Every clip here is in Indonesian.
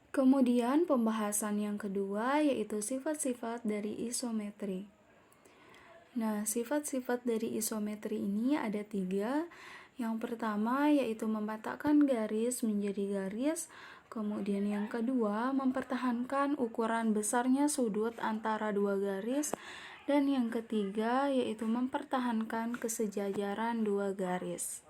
Kemudian pembahasan yang kedua yaitu sifat-sifat dari isometri. Nah, sifat-sifat dari isometri ini ada 3. Yang pertama yaitu mematahkan garis menjadi garis. Kemudian yang kedua mempertahankan ukuran besarnya sudut antara dua garis. Dan yang ketiga yaitu mempertahankan kesejajaran dua garis.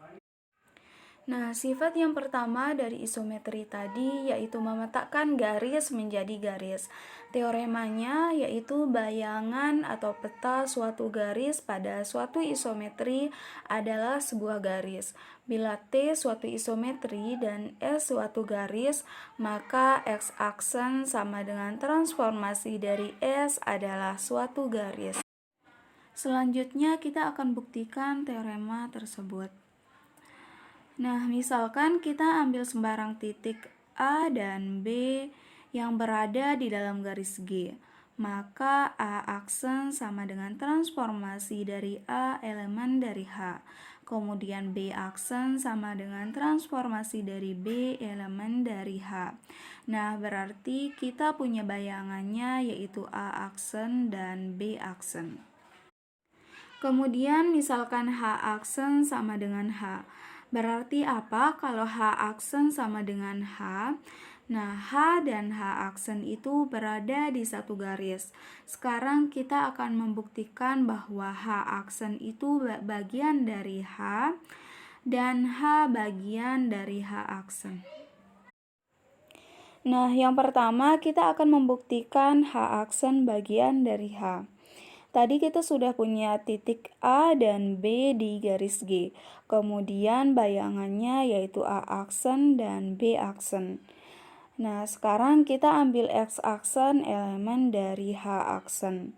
Nah, sifat yang pertama dari isometri tadi yaitu memetakan garis menjadi garis. Teoremanya yaitu bayangan atau peta suatu garis pada suatu isometri adalah sebuah garis. Bila T suatu isometri dan S suatu garis, maka X-aksen sama dengan transformasi dari S adalah suatu garis. Selanjutnya kita akan buktikan teorema tersebut. Nah, misalkan kita ambil sembarang titik A dan B yang berada di dalam garis G, maka A aksen sama dengan transformasi dari A elemen dari H. Kemudian B aksen sama dengan transformasi dari B elemen dari H. Nah, berarti kita punya bayangannya yaitu A aksen dan B aksen. Kemudian misalkan H aksen sama dengan H. Berarti apa kalau H aksen sama dengan H? Nah, H dan H aksen itu berada di satu garis. Sekarang kita akan membuktikan bahwa H aksen itu bagian dari H dan H bagian dari H aksen. Nah, yang pertama kita akan membuktikan H aksen bagian dari H. Tadi kita sudah punya titik A dan B di garis G. Kemudian bayangannya yaitu A aksen dan B aksen. Nah, sekarang kita ambil X aksen elemen dari H aksen.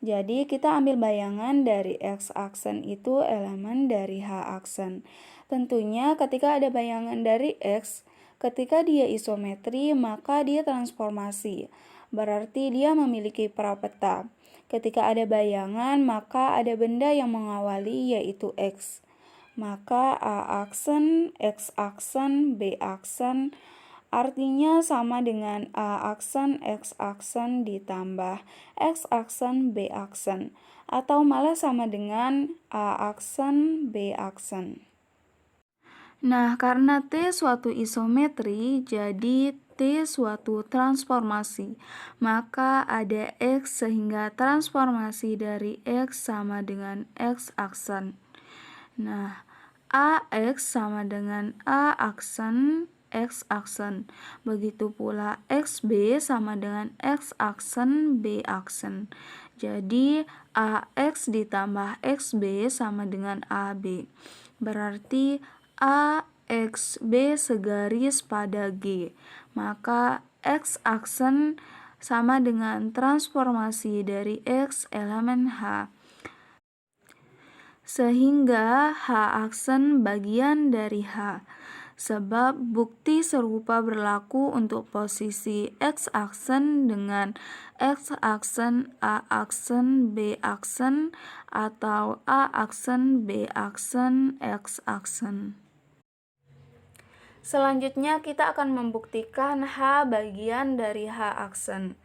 Jadi kita ambil bayangan dari X aksen itu elemen dari H aksen. Tentunya ketika ada bayangan dari X, ketika dia isometri maka dia transformasi. Berarti dia memiliki prapeta. Ketika ada bayangan, maka ada benda yang mengawali yaitu X. Maka A aksen, X aksen, B aksen artinya sama dengan A aksen, X aksen ditambah X aksen, B aksen. Atau malah sama dengan A aksen, B aksen. Nah, karena T suatu isometri, jadi T suatu transformasi, maka ada X sehingga transformasi dari X sama dengan X aksen. Nah, AX sama dengan A aksen, X aksen. Begitu pula XB sama dengan X aksen, B aksen. Jadi, AX ditambah XB sama dengan AB. Berarti AXB segaris pada G. Maka X aksen sama dengan transformasi dari X elemen H. Sehingga H aksen bagian dari H. Sebab bukti serupa berlaku untuk posisi X aksen dengan X aksen, A aksen, B aksen, atau A aksen, B aksen, X aksen. Selanjutnya kita akan membuktikan H bagian dari H aksen.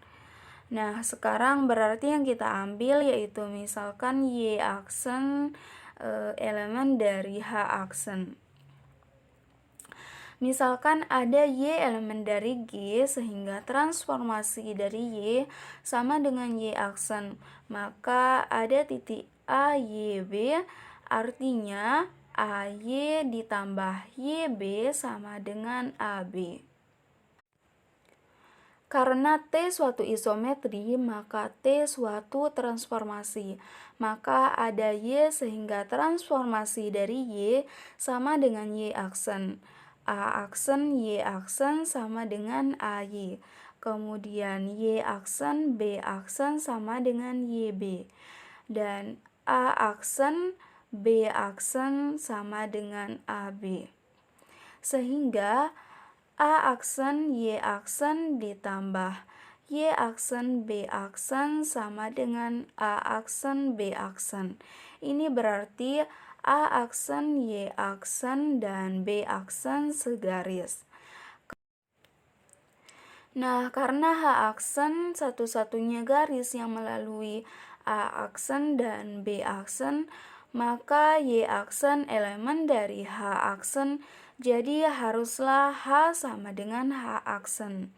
Nah, sekarang berarti yang kita ambil yaitu misalkan Y aksen elemen dari H aksen. Misalkan ada Y elemen dari G sehingga transformasi dari Y sama dengan Y aksen. Maka ada titik A, Y, B artinya AY ditambah YB sama dengan AB. Karena T suatu isometri, maka T suatu transformasi. Maka ada Y sehingga transformasi dari Y sama dengan Y aksen. A aksen, Y aksen sama dengan AY. Kemudian Y aksen, B aksen sama dengan YB. Dan A aksen, B aksen sama dengan AB. Sehingga A aksen, Y aksen ditambah Y aksen, B aksen sama dengan A aksen, B aksen. Ini berarti A aksen, Y aksen, dan B aksen segaris. Nah, karena H aksen satu-satunya garis yang melalui A aksen dan B aksen, maka Y aksen elemen dari H aksen, jadi haruslah H sama dengan H aksen.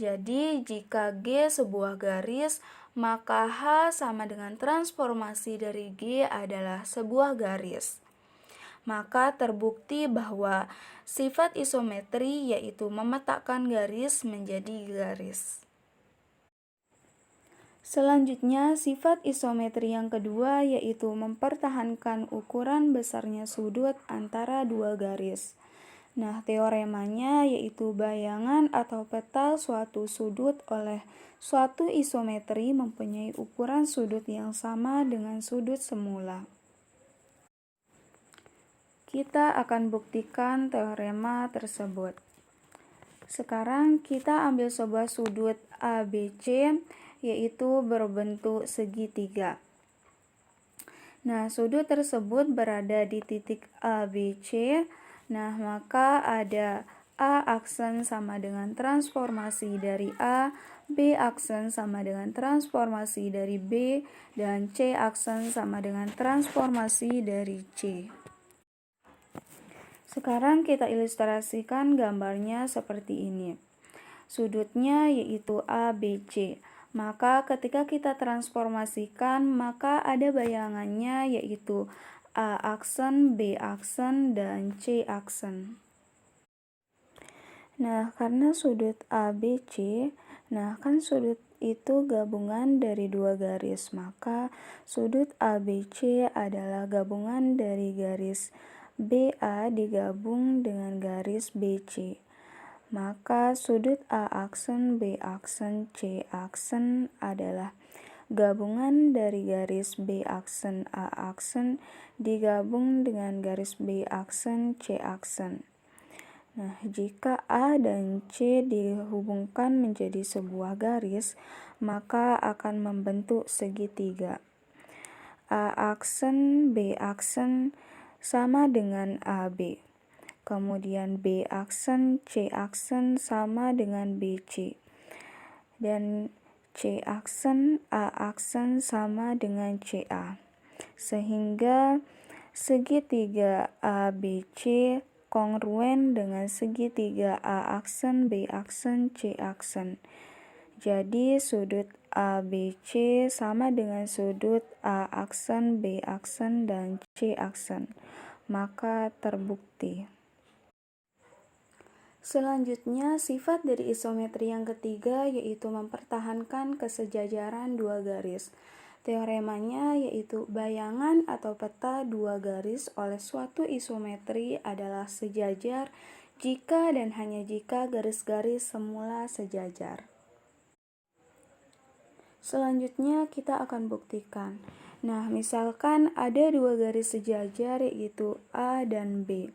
Jadi jika G sebuah garis, maka H sama dengan transformasi dari G adalah sebuah garis. Maka terbukti bahwa sifat isometri yaitu memetakan garis menjadi garis. Selanjutnya, sifat isometri yang kedua yaitu mempertahankan ukuran besarnya sudut antara dua garis. Nah, teoremanya yaitu bayangan atau peta suatu sudut oleh suatu isometri mempunyai ukuran sudut yang sama dengan sudut semula. Kita akan buktikan teorema tersebut. Sekarang kita ambil sebuah sudut ABC yaitu berbentuk segitiga. Nah, sudut tersebut berada di titik ABC. Nah, maka ada A aksen sama dengan transformasi dari A, B aksen sama dengan transformasi dari B, dan C aksen sama dengan transformasi dari C. Sekarang kita ilustrasikan gambarnya seperti ini. Sudutnya yaitu ABC. Maka ketika kita transformasikan, maka ada bayangannya yaitu A aksen, B aksen, dan C aksen. Nah, karena sudut ABC, kan sudut itu gabungan dari dua garis, maka sudut ABC adalah gabungan dari garis BA digabung dengan garis BC. Maka sudut A aksen, B aksen, C aksen adalah gabungan dari garis B aksen, A aksen digabung dengan garis B aksen, C aksen. Nah, jika A dan C dihubungkan menjadi sebuah garis, maka akan membentuk segitiga. A aksen, B aksen sama dengan AB. Kemudian B aksen, C aksen sama dengan BC. Dan C aksen, A aksen sama dengan CA. Sehingga segitiga ABC kongruen dengan segitiga A aksen, B aksen, C aksen. Jadi sudut ABC sama dengan sudut A aksen, B aksen, dan C aksen. Maka terbukti. Selanjutnya, sifat dari isometri yang ketiga yaitu mempertahankan kesejajaran dua garis. Teoremanya yaitu bayangan atau peta dua garis oleh suatu isometri adalah sejajar jika dan hanya jika garis-garis semula sejajar. Selanjutnya kita akan buktikan. Nah, misalkan ada dua garis sejajar yaitu A dan B.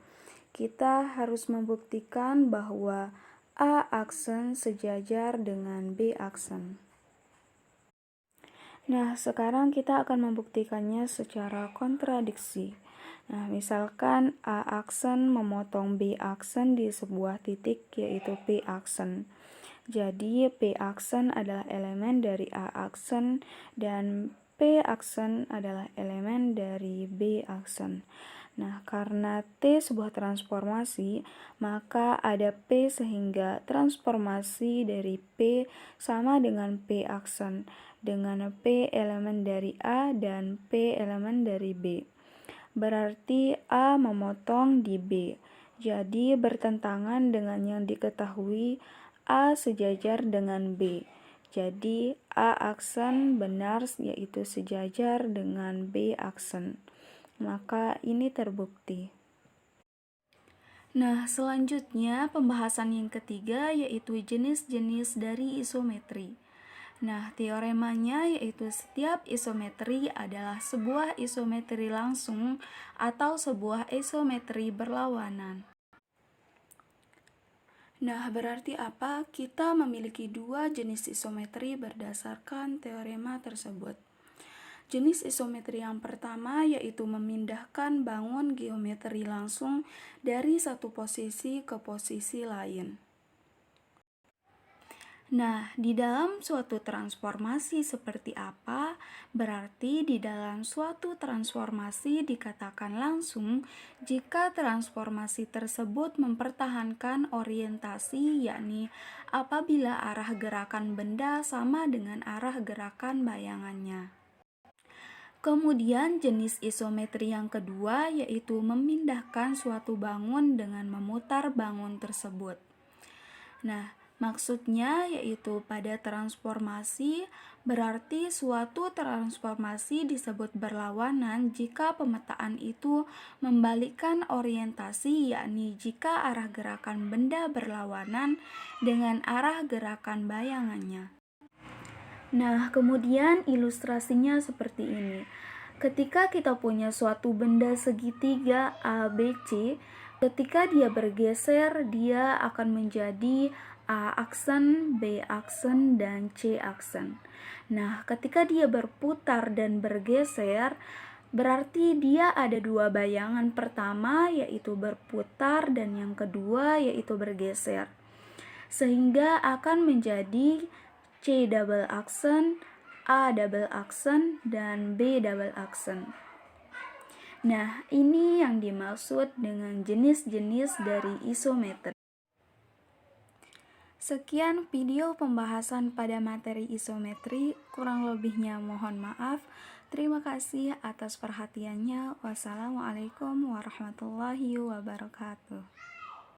Kita harus membuktikan bahwa A aksen sejajar dengan B aksen. Nah, sekarang kita akan membuktikannya secara kontradiksi. Nah, misalkan A aksen memotong B aksen di sebuah titik yaitu P aksen. Jadi, P aksen adalah elemen dari A aksen dan P aksen adalah elemen dari B aksen. Nah, karena T sebuah transformasi, maka ada P sehingga transformasi dari P sama dengan P aksen, dengan P elemen dari A dan P elemen dari B. Berarti A memotong di B. Jadi bertentangan dengan yang diketahui A sejajar dengan B. Jadi A aksen benar yaitu sejajar dengan B aksen. Maka ini terbukti. Nah, selanjutnya pembahasan yang ketiga yaitu jenis-jenis dari isometri. Nah, teoremanya yaitu setiap isometri adalah sebuah isometri langsung atau sebuah isometri berlawanan. Nah, berarti apa? Kita memiliki dua jenis isometri berdasarkan teorema tersebut. Jenis isometri yang pertama yaitu memindahkan bangun geometri langsung dari satu posisi ke posisi lain. Nah, di dalam suatu transformasi seperti apa? Berarti di dalam suatu transformasi dikatakan langsung jika transformasi tersebut mempertahankan orientasi, yakni apabila arah gerakan benda sama dengan arah gerakan bayangannya. Kemudian jenis isometri yang kedua yaitu memindahkan suatu bangun dengan memutar bangun tersebut. Nah, maksudnya yaitu pada transformasi berarti suatu transformasi disebut berlawanan jika pemetaan itu membalikkan orientasi, yakni jika arah gerakan benda berlawanan dengan arah gerakan bayangannya. Nah, kemudian ilustrasinya seperti ini. Ketika kita punya suatu benda segitiga ABC, ketika dia bergeser, dia akan menjadi A aksen, B aksen, dan C aksen. Nah, ketika dia berputar dan bergeser, berarti dia ada dua bayangan. Pertama yaitu berputar dan yang kedua yaitu bergeser. Sehingga akan menjadi C double aksen, A double aksen, dan B double aksen. Nah, ini yang dimaksud dengan jenis-jenis dari isometri. Sekian video pembahasan pada materi isometri, kurang lebihnya mohon maaf. Terima kasih atas perhatiannya. Wassalamualaikum warahmatullahi wabarakatuh.